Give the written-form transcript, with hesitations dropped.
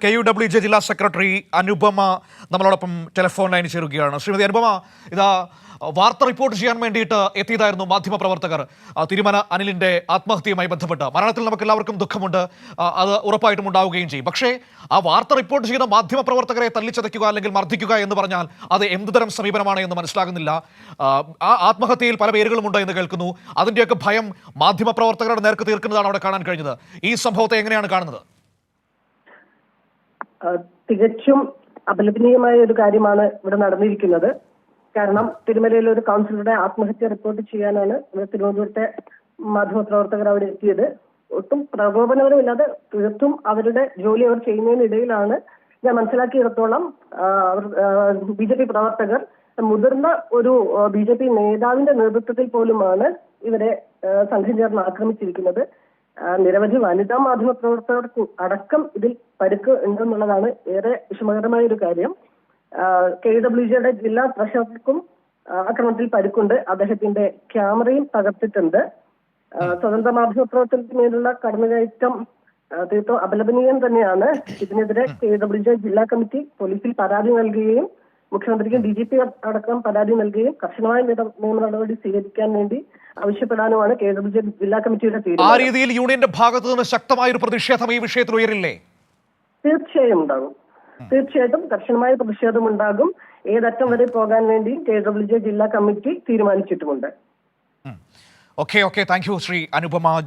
KUWJ ജില്ലാ secretary Anupama നമ്മളോടൊപ്പം telephone ലൈനിൽ ചേരുകയാണ്. ശ്രീമതി അനുപമ, ഇതാ വാർത്ത റിപ്പോർട്ട് ചെയ്യാൻ വേണ്ടിയിട്ട് എത്തിയതായിരുന്നു മാധ്യമപ്രവർത്തകർ. തിരുമന അനിലിന്റെ ആത്മഹത്യയുമായി ബന്ധപ്പെട്ട് മരണത്തിൽ നമുക്ക് എല്ലാവർക്കും ദുഃഖമുണ്ട്, അത് ഉറപ്പായിട്ടും ഉണ്ടാവുകയും ചെയ്യും. പക്ഷേ ആ വാർത്ത റിപ്പോർട്ട് ചെയ്യുന്ന മാധ്യമപ്രവർത്തകരെ തല്ലിച്ചതയ്ക്കുക അല്ലെങ്കിൽ മർദ്ദിക്കുക എന്ന് പറഞ്ഞാൽ അത് എന്തുതരം സമീപനമാണ് എന്ന് മനസ്സിലാകുന്നില്ല. ആ ആത്മഹത്യയിൽ പല പേരുകളുമുണ്ട് എന്ന് കേൾക്കുന്നു. അതിൻ്റെയൊക്കെ ഭയം മാധ്യമപ്രവർത്തകരുടെ നേർക്ക് തീർക്കുന്നതാണ് അവിടെ കാണാൻ കഴിഞ്ഞത്. ഈ സംഭവത്തെ എങ്ങനെയാണ് കാണുന്നത്? തികച്ചും അപലപനീയമായ ഒരു കാര്യമാണ് ഇവിടെ നടന്നിരിക്കുന്നത്. കാരണം തിരുമലയിലെ ഒരു കൗൺസിലറുടെ ആത്മഹത്യ റിപ്പോർട്ട് ചെയ്യാനാണ് തിരുവനന്തപുരത്തെ മാധ്യമപ്രവർത്തകർ അവിടെ എത്തിയത്. ഒട്ടും പ്രകോപനപരമില്ലാതെ തീർത്തും അവരുടെ ജോലി അവർ ചെയ്യുന്നതിനിടയിലാണ് ഞാൻ മനസ്സിലാക്കിയിടത്തോളം BJP പ്രവർത്തകർ മുതിർന്ന ഒരു BJP നേതാവിന്റെ നേതൃത്വത്തിൽ പോലുമാണ് ഇവരെ സംഘം ചേർന്ന് ആക്രമിച്ചിരിക്കുന്നത്. നിരവധി വനിതാ മാധ്യമ പ്രവർത്തകർക്ക് അടക്കം ഇതിൽ പരിക്ക് ഉണ്ടെന്നുള്ളതാണ് ഏറെ വിഷമകരമായ ഒരു കാര്യം. KUWJയുടെ ജില്ലാ ട്രഷറർക്കും ആക്രമണത്തിൽ പരിക്കുണ്ട്. അദ്ദേഹത്തിന്റെ ക്യാമറയും തകർത്തിട്ടുണ്ട്. സ്വതന്ത്ര മാധ്യമ പ്രവർത്തനത്തിന്മേലുള്ള കടന്നുകയറ്റം തീർത്തും അപലപനീയം തന്നെയാണ്. ഇതിനെതിരെ KUWJ ജില്ലാ കമ്മിറ്റി പോലീസിൽ പരാതി നൽകുകയും മുഖ്യമന്ത്രിക്കും DGP അടക്കം പരാതി നൽകുകയും കർശനമായ നിയമ നടപടി സ്വീകരിക്കാൻ വേണ്ടി ആവശ്യപ്പെടാനുമാണ് KUWJ ജില്ലാ കമ്മിറ്റിയുടെ തീരുമാനം. ആ രീതിയിൽ യൂണിയന്റെ ഭാഗത്തു നിന്ന് ശക്തമായ ഒരു പ്രതിഷേധം ഈ വിഷയത്തിൽ ഉയരില്ലേ? തീർച്ചയായും ഉണ്ടാകും. തീർച്ചയായിട്ടും കർശനമായ പ്രതിഷേധം ഉണ്ടാകും. ഏതറ്റം വരെ പോകാൻ വേണ്ടി KUWJ ജില്ലാ കമ്മിറ്റി തീരുമാനിച്ചിട്ടുമുണ്ട്. Okay, thank you Shri Anupama.